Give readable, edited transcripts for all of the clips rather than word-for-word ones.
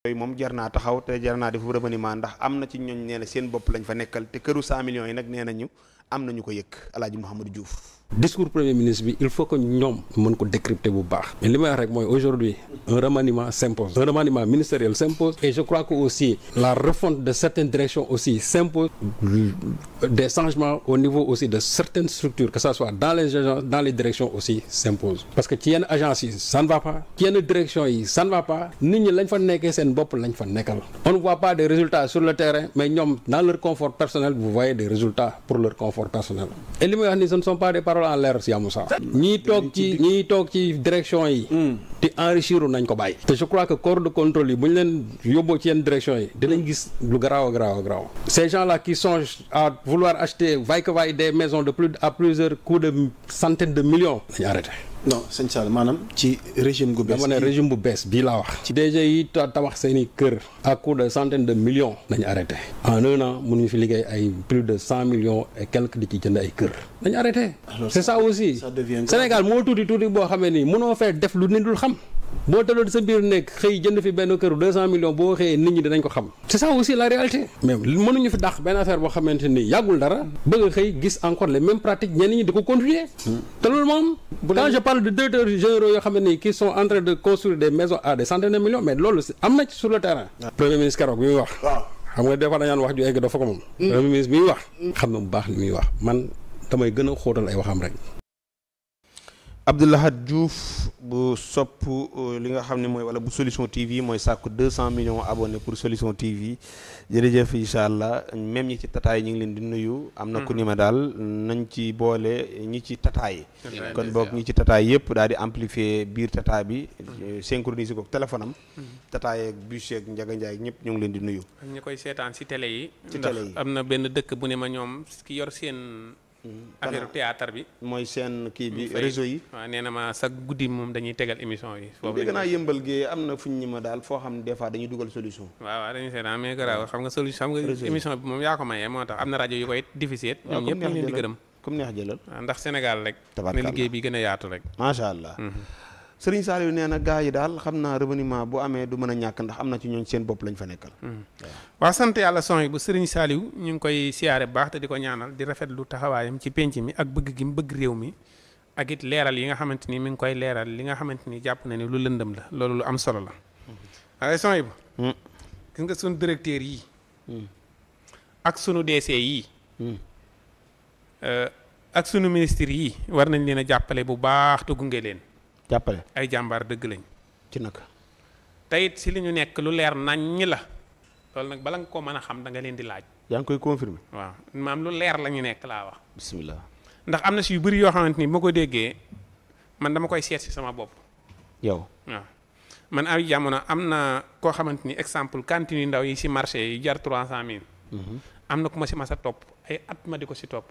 yooyu moom jar naa taxaw te jar naa def remaniement ndax am na ci ñooñ nee na seen bopp lañ fa nekkal te këru 100 millions yi nag nee nañu am nañu ko yëg Alaaji Mouhamadou Diouf. discours premier ministre bi il faut que ñoom mën ko décrypter bu baax mais li may wax rek mooy aujourd'hui un remaniement s'impose, un remaniement ministériel s'impose, et je crois que aussi la refonte de certaines directions aussi s'impose, des changements au niveau aussi de certaines structures que ça soit dans les agences, dans les directions aussi s'impose, parce que ci yenn agences yi ça ne va pas, ci yenn directions yi ça ne va pas, nit ñi lañ fa nekkee seen bopp lañ fa nekkal. On ne voit pas des résultats sur le terrain, mais ñoom dans leur confort personnel vous voyez des résultats pour leur confort personnel. Et li may wax ni ce ne sont pas des paroles en l'air, si Moussa. ñii toog ci direction yi. di enrichir nañ ko bàyyi. te je crois que corps de contrôle yi bu ñu leen yóbboo ci yenn direction yi dinañ gis lu garaaw a garaaw. ces gens là qui songent à vouloir acheter vaille que vaille des maisons de plusieurs coûts de centaines de millions dañu arrêté. non sëñ Sall maanaam ci régime gu bees. dama ne régime bu bees bii laa wax. ci DG yi tabax seen i kër à coût de centaines de millions nañu arrêté. en un an mënuñu fi liggéey ay plus de 100 millions et quelques di ci jënd ay kër. nañu arrêté. c'est ça aussi. Sénégal moo tuuti boo xamee ni mënoo fee def lu nit dul xam. boo taloon sa biir nekk xëy jënd fi benn kër 200 millions boo xëyee nit ñi dinañ ko xam. c'est ça aussi la réalité. mais mënuñu fi dàq benn affaire boo xamante ni yàggul dara bëgg a xëy gis encore les mêmes pratiques ñenn ñi di ko continuer. te loolu moom. quand je parle de directeurs généraux yoo xam ne qui sont en train de construire des maisons à des centaines de millions mais loolu am na ci sur le terrain. premier ministre keroog bi muy wax. xam nga des fois dañu wax ju egg dafa ko moom. premier ministre bi muy wax. xam na bu baax li muy wax man damay gën a xóotal ay waxam rek. Abdou Lahad Diouf bu sopp li nga xam ne mooy wala bu Solution TV mooy sàkku 200 millions abonnés pour Solution TV jërëjëf incha allah même ñi ci tataay ñu ngi leen di nuyu. am na ku ni ma daal nañ ci boole ñi ci tataay. kon boog ñi ci tataay yëpp daal di amplifier biir tataay bi. synchroniser ko téléphone am. tataay ak bus yeeg Njaga Njaay ñëpp ñu ngi leen di nuyu. ak ñi koy seetaan si télé yi. ci télé yi ndax am na benn dëkk bu ne ma ñoom ki yor seen. affaire théâtre bi. mooy seen kii bi réseau yi. waaw nee na ma sa guddi moom dañuy tegal émission yi. foofu dégg naa yëmbal gi am na fu ñu ma daal foo xam ne des fois dañuy dugal solution. waaw dañuy seetaan mais garaaw xam nga solution xam nga émission bi moom yaa ko mayee moo tax am na rajo yu koy diffusé. ñoom ñëpp ñu leen di gërëm. comme neex jëlal. ndax Sénégal rek. na liggéey bi gën a yaatu rek. macha allah. Serigne Saliou nee na gars yi daal xam naa remaniement bu amee du mën a ñàkk ndax am na ci ñooñ seen bopp lañ fa nekkal. waaw sant yàlla son yi bu Serigne Saliou ñu ngi koy siyaare bu baax te di ko ñaanal di rafetlu taxawaayam ci penc mi ak bëgg gi mu bëgg réew mi ak it leeral yi nga xamante ni mi ngi koy leeral li nga xamante ni jàpp na ni lu lëndëm la loolu lu am solo la. waaye son yi bu gis nga sunu directeur yi ak sunu DC yi ak sunu ministre yi war nañ leen a jàppale bu baax te gunge leen. jàppale ay jàmbaar dëgg lañ. ci naka. teyit si li ñu nekk lu leer naññ la loolu nag bala nga ko mën a xam da nga leen di laaj. yaa ngi koy confirmer. waaw maam lu leer la ñu nekk laa wax. bismillah. ndax am na si yu bëri yoo xamante ni bu ma ko déggee man dama koy seet si sama bopp. yow. waaw man ay jamono am na koo xamante ni exemple cantine yu ndaw yi si marché yi jar 300000. am na ku ma si mas a topp ay at ma di ko si topp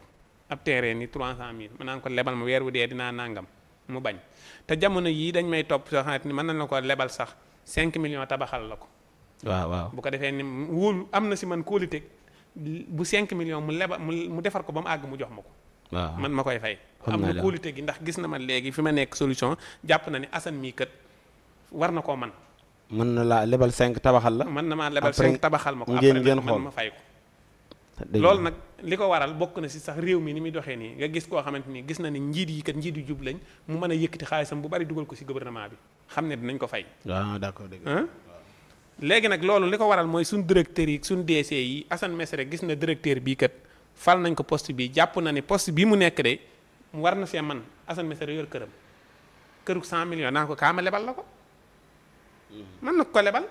ab terrain ni 300000 ma naan ko lebal ma weer wu dee dinaa nangam mu bañ. te jamono yii dañ may topp soo xamante ni mën nañ la ko lebal sax 5 millions tabaxal la ko. waaw bu ko defee ni wóolu am na si man kóolute bu 5 millions mu lebal mu defar ko ba mu àgg mu jox ma ko. waaw man ma koy fay. am na kóolute gi ndax gis na ma léegi fi ma nekk solution jàpp na ni Assane mii kat war na koo man mën na laa lebal 5 tabaxal la. mën na maa lebal 5 tabaxal ma ko. après man ma fay ko. loolu nag li ko waral bokk na si sax réew mi ni muy doxee nii nga gis koo xamante ni gis na ni njiit yi kat njiit yu jub lañ mu mën a yëkkati xaalisam bu bari dugal ko si gouvernement bi xam ne dinañ ko fay. waaw d'accord dëgg léegi nag loolu li ko waral mooy suñ directeur yi suñ DC yi Assane Mesere gis na directeur bii kat fal nañ ko poste bi jàpp na ni poste bii mu nekk de mu war na see man Assane Mesere yor këram këru 100 millions naa ko kaa ma lebal la ko mën na ko lebal.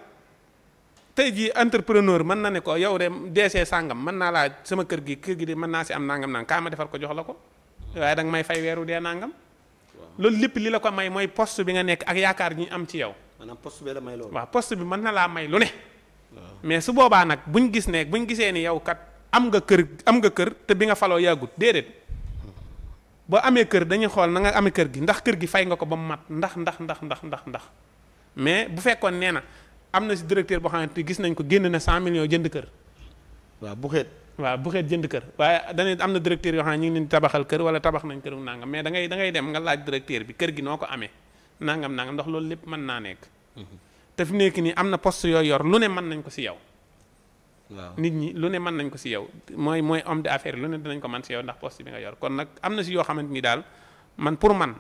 tey jii entrepreneur mën na ne ko yow de DC sàngam mën naa laa sama kër gi de mën naa si am nangam nangam kaa ma defar ko jox la ko waaye danga may fay weeru dee nangam. loolu lépp li la ko may mooy poste bi nga nekk ak yaakaar ñi am ci yow. maanaam poste bi la may loolu. waaw poste bi mën na laa may lu ne. mais su boobaa nag buñ gisee ni yow kat am nga kër te bi nga faloo yàggut déedéet boo amee kër dañuy xool na nga amee kër gi ndax kër gi fay nga ko ba mu mat ndax mais bu fekkoon nee na. am na si directeur boo xamante ni gis nañ ko génn na 100 millions jënd kër. waaw bu xeet jënd kër waaye dañuy am na directeur yoo xam ne ñu ngi leen di tabaxal kër wala tabax nañ këru nangam mais da ngay dem nga laaj directeur bi kër gi noo ko amee nangam ndax loolu lépp mën naa nekk. te fi nekk nii am na poste yooyu yor lu ne mën nañ ko si yow. waaw nit ñi lu ne mën nañ ko si yow mooy homme d'affaires lu ne dinañ ko mën si yow ndax poste bi nga yor kon nag am na si yoo xamante ni daal man pour man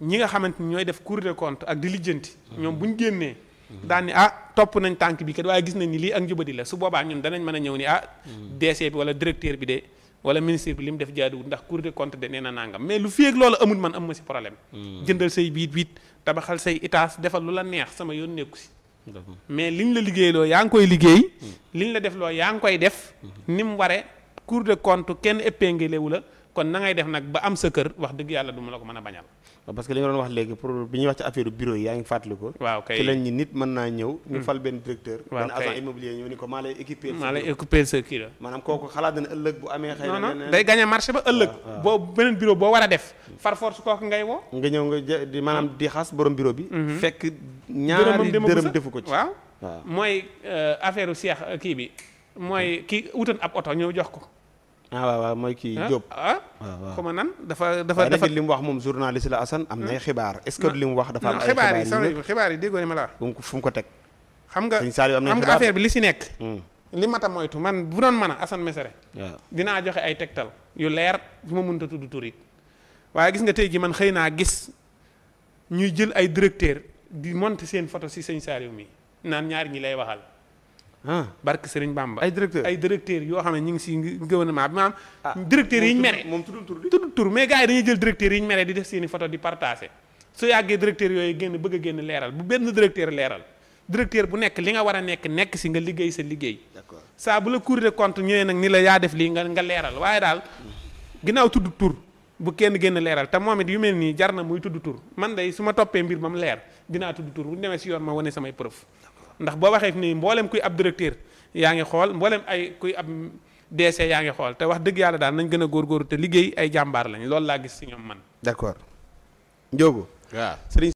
ñi nga xamante ni ñooy def Cour des comptes ak di lijjanti. ñoom bu ñu génnee. daan ni topp nañ tànk bi kat waaye gis nañ ni lii ak njubadi la su boobaa ñun danañ mën a ñëw ni DC bi wala directeur bi de wala ministre bi li mu def jaaduwul ndax Cour des comptes de nee na nangam mais lu fi ak loolu amul man am ma si problème. jëndal say biit tabaxal say étage defal lu la neex sama yoon nekku si. mais liñ la liggéeyloo yaa ngi koy liggéey. liñ la def loo yaa ngi koy def. ni mu waree Cour des comptes kenn épinglé wu la kon na ngay def nag ba am sa kër wax dëgg yàlla du ma la ko mën a bañal. parce que li nga doon wax léegi pour bi ñuy wax ci affaire bureau yi yaa ngi fàttali ko. waaw kay ci lañ ñi nit mën naa ñëw. ñu fal benn directeur. waaw benn agent immobilier ñëw ni ko maa lay équiper sa kii la. maanaam kooku xalaat na ne ëllëg bu amee. xëy na non day gagné marché ba ëllëg. boo beneen bureau boo war a def. far force kooku ngay woo. nga ñëw nga di maanaam di xas borom bureau bi. fekk ñaari dërëm defu ko ci. waaw mooy affaire Cheikh kii bi mooy kii wutoon ab oto ñëw jox ko. waaw mooy kii Diop. waaw xuma nan dafa li mu wax moom journaliste la Assane am nay xibaar est-ce que li mu wax dafa am ay xibaar yi déggoo ni ma la fu mu ko teg xam nga affaire bi li si nekk li mata moytu man bu doon mën a Assane Mesere waaw dinaa joxe ay tegtal yu leer fu ma mënta tudd tur it waaye gis nga tey ji man xëy naa gis ñuy jël ay directeur di monter seen photo si sëñ Saliou mi naan ñaari ñi lay waxal barke Serigne Bamba ay directeur yoo xam ne ñu ngi si gouvernement bi maanaam directeurs yi ñu mere moom tuddul tur mais gars yi dañuy jël directeurs yi ñu mere di def seeni photo di partager su yàggee directeurs yooyu génn bëgg a génn leeral bu benn directeur leeral directeur bu nekk li nga war a nekk si nga liggéey sa liggéey saa bu la Cour des comptes ñëwee nag ni la yaa def lii nga leeral waaye daal ginnaaw tudd tur bu kenn génn leeral te moom it yu mel nii jar na muy tudd tur man day su ma toppee mbir ba mu leer dinaa tudd tur bu demee si yoon ma wane samay preuve ndax boo waxee ni mboolem kuy ab directeur yaa ngi xool mboolem ay kuy ab DC yaa ngi xool te wax dëgg yàlla daal nañ gën a góorgóorlu te liggéey ay jàmbaar lañ loolu laa gis si ñoom man. d'accord Ndiogou. waaw